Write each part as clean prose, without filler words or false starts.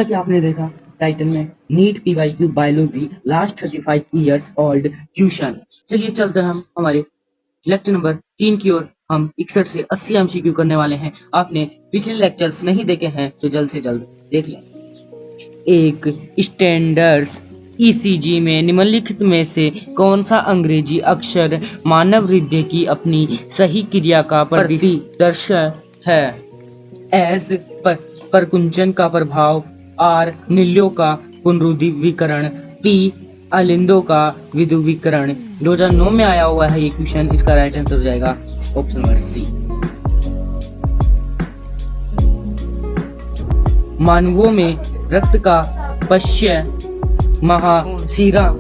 जैसा कि आपने देखा टाइटल में NEET PYQ biology last 35 years old question. चलिए चलते हैं हम हमारे लेक्चर नंबर 3 की ओर। हम 61 से 80 एमसीक्यू करने वाले हैं। आपने पिछले लेक्चर्स नहीं देखे हैं तो जल्द से जल्द देख लें। एक स्टैंडर्ड्स ईसीजी में निम्नलिखित में से कौन सा अंग्रेजी अक्षर मानव हृदय की अपनी सही क्रिया का प्रतिदर्शक है? एस परकुंचन का प्रभाव, आर नील्यों का पुनरुद्दीपीकरण, पी अलिंदों का विद्युतीकरण। 2009 में आया हुआ है ये क्वेश्चन। इसका राइट आंसर हो जाएगा ऑप्शन नंबर सी। मानवों में रक्त का पश्य महाशिरा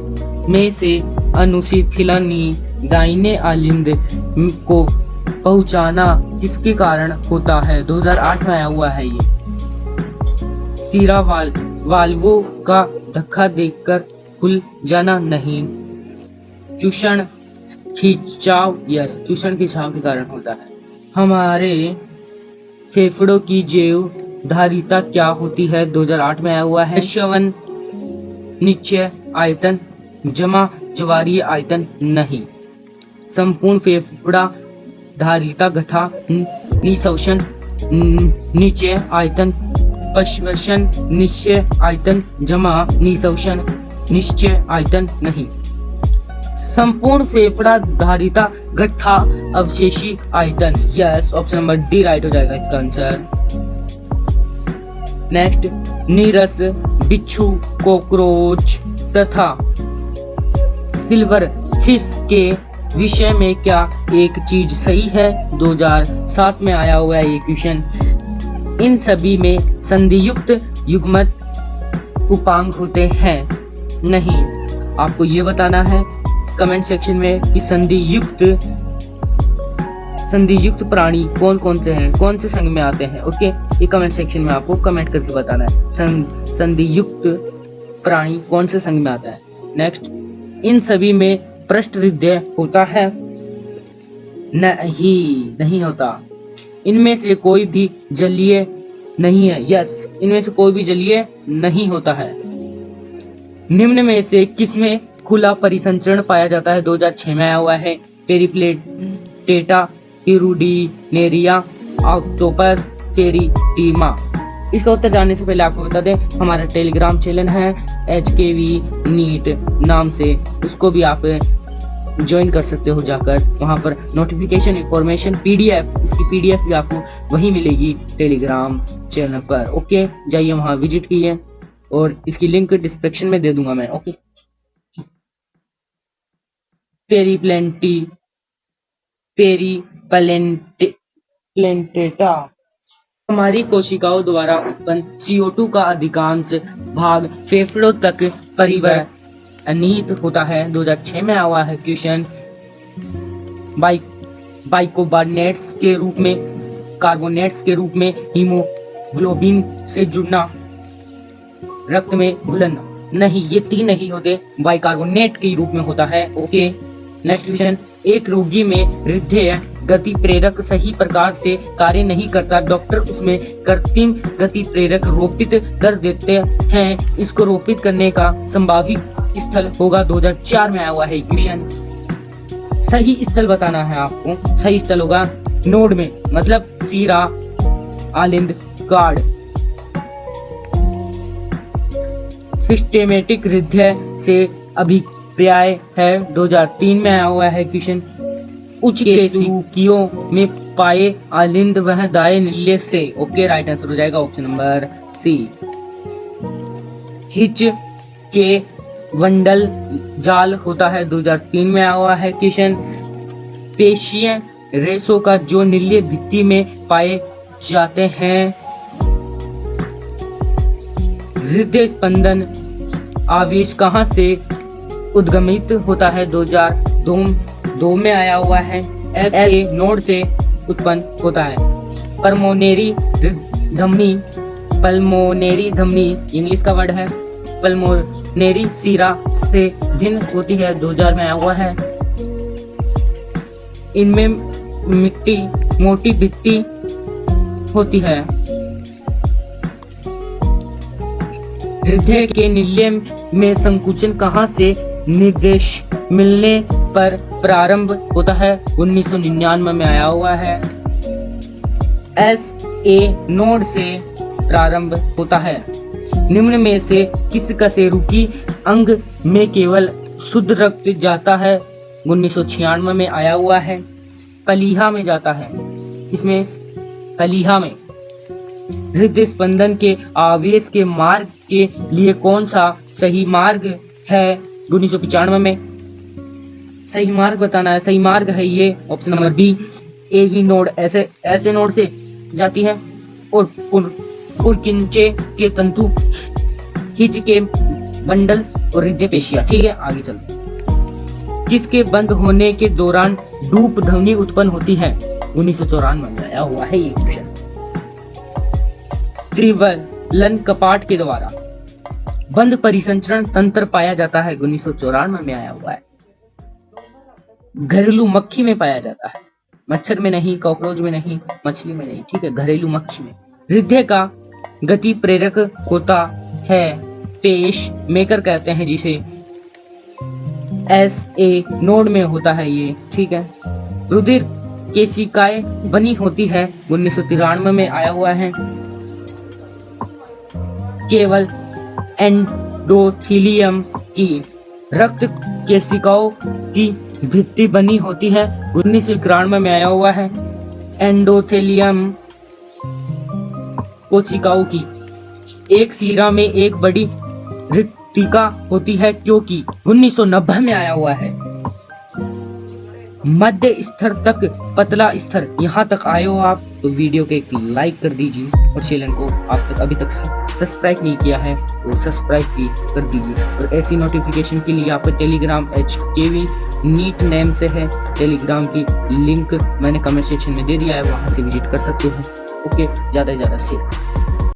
में से अनुशीतलनी दाहिने आलिंद को पहुंचाना किसके कारण होता है? 2008 में आया हुआ है ये। शिरा वाल्वों का धक्का देकर खुल जाना नहीं। चूषण खिंचाव, यस, चूषण खिंचाव के कारण होता है। हमारे फेफड़ों की जैव धारिता क्या होती है? 2008 में आया हुआ है। श्वसन निश्चय आयतन जमा ज्वारीय आयतन नहीं। संपूर्ण फेफड़ा धारिता घटा निःश्वसन निश्चय आयतन, पश्वसन निश्चय आयतन जमा निःश्वसन निश्चय आयतन नहीं। संपूर्ण फेफड़ा धारिता घटा अवशेषी आयतन, yes, option number D right हो जाएगा इसका आंसर। नेक्स्ट, नीरस, बिच्छू, कॉकरोच तथा सिल्वर फिश के विषय में क्या एक चीज सही है? 2007 में आया हुआ है ये क्वेश्चन। इन सभी में संधियुक्त युग्मक उपांग होते हैं नहीं। आपको ये बताना है कमेंट सेक्शन में कि संधियुक्त प्राणी कौन कौन से हैं, कौन से संघ में आते हैं। ओके, ये कमेंट सेक्शन में आपको कमेंट करके बताना है संधियुक्त प्राणी कौन से संघ में आता है। नेक्स्ट, इन सभी में पृष्ठ हृदय होता है? नहीं होता। इनमें से कोई भी जलीय नहीं है, यस, इनमें से कोई भी जलीय नहीं होता है। निम्न में से किसमें खुला परिसंचरण पाया जाता है? 2006 में आया हुआ है। पेरिप्लेटेटा, पिरुडिनेरिया, ऑक्टोपस, फेरिटीमा। इसका उत्तर जानने से पहले आपको बता दें हमारा टेलीग्राम चैनल है HKV नीट नाम से, उसको भी आप ज्वाइन कर सकते हो जाकर। वहां पर नोटिफिकेशन, इंफॉर्मेशन, PDF, इसकी PDF भी आपको वहीं मिलेगी टेलीग्राम चैनल पर। ओके, जाइए वहां विजिट कीजिए और इसकी लिंक डिस्क्रिप्शन में दे दूंगा मैं। ओके, पेरिप्लेटेटा हमारी कोशिकाओं द्वारा उत्पन्न CO2 का अधिकांश भाग फेफड़ों तक परिवहनित होता है। 2006 में आया हुआ है क्वेश्चन। बाइकार्बोनेट्स के रूप में हीमोग्लोबिन से जुड़ना, रक्त में घुलना नहीं, ये तीन नहीं होते, बाइकार्बोनेट के रूप में होता है। ओके, नेक्स्ट क्वेश्चन, एक रोगी में हृदय गति प्रेरक सही प्रकार से कार्य नहीं करता, डॉक्टर उसमें कृत्रिम गति प्रेरक रोपित कर देते हैं। इसको रोपित करने का संभावित स्थल होगा? 2004 में आया हुआ है क्वेश्चन। सही स्थल बताना है आपको। सही स्थल होगा नोड में, मतलब सीरा आलिंद कार्ड। सिस्टेमेटिक हृदय से अभिप्राय है? 2003 में आया हुआ है क्वेश्चन। उच्च केशिकियों में पाए आलिंद वह दाएं नीले से। ओके, राइट आंसर हो जाएगा ऑप्शन नंबर सी। हिच के वंडल जाल होता है? 2003 में आया हुआ है क्वेश्चन। पेशीय रेशों का जो नीले भित्ति में पाए जाते हैं। हृदय स्पंदन आवेश कहाँ से उद्गमित होता है? 2002 में आया हुआ है। SA नोड से उत्पन्न होता है। पल्मोनेरी धमनी इंग्लिश का वर्ड है। पल्मोनेरी सीरा से भिन्न होती है। 2000 में आया हुआ है। इनमें मोटी भित्ति होती है। हृदय के नीले में संकुचन कहाँ से निर्देश मिलने पर प्रारंभ होता है? 1999 में आया हुआ है। SA नोड से प्रारंभ होता है। निम्न में से किस कशेरुकी अंग में केवल शुद्ध रक्त जाता है? 1996 में आया हुआ है। कलिहा में जाता है। इसमें कलिहा में। हृदय स्पंदन के आवेश के मार्ग के लिए कौन सा सही मार्ग है? 1995 में। सही मार्ग बताना है। सही मार्ग है ये option number B, AV node. ऐसे नोड से जाती है और पुरकिंचे के तंतु, हिज के बंडल और हृदय पेशियां। ठीक है, आगे चलते। किसके बंद होने के दौरान डूप ध्वनि उत्पन्न होती है? 1994 में आया हुआ है ये क्वेश्चन। त्रिवलन कपाट के द्वारा बंद परिसंचरण तंत्र पाया जाता है? 1994 में आया हुआ है। घरेलू मक्खी में पाया जाता है, मच्छर में नहीं, कॉकरोच में नहीं, मछली में नहीं। ठीक है, घरेलू मक्खी में। हृदय का गति प्रेरक होता है, पेश मेकर कहते हैं जिसे। SA नोड में होता है ये। ठीक है। रुधिर केशिकाएं बनी होती है? 1993 में आया हुआ है। केवल एंडोथेलियम की रक्त केशिकाओं की भित्ति बनी होती है? 1991 में आया हुआ है। एंडोथेलियम कोशिकाओं की एक सिरा में एक बड़ी रिक्तिका होती है क्योंकि 1990 में आया हुआ है। मध्य स्तर तक पतला स्तर, यहाँ तक आए हो आप तो वीडियो को एक लाइक कर दीजिए और चैनल को आप तक अभी तक सब्सक्राइब नहीं किया है तो सब्सक्राइब भी कर दीजिए। और ऐसी नोटिफिकेशन के लिए आपका टेलीग्राम HKV नीट नेम से है। टेलीग्राम की लिंक मैंने कमेंट सेक्शन में दे दिया है, वहां से विजिट कर सकते हो। ओके, ज्यादा से ज्यादा शेयर।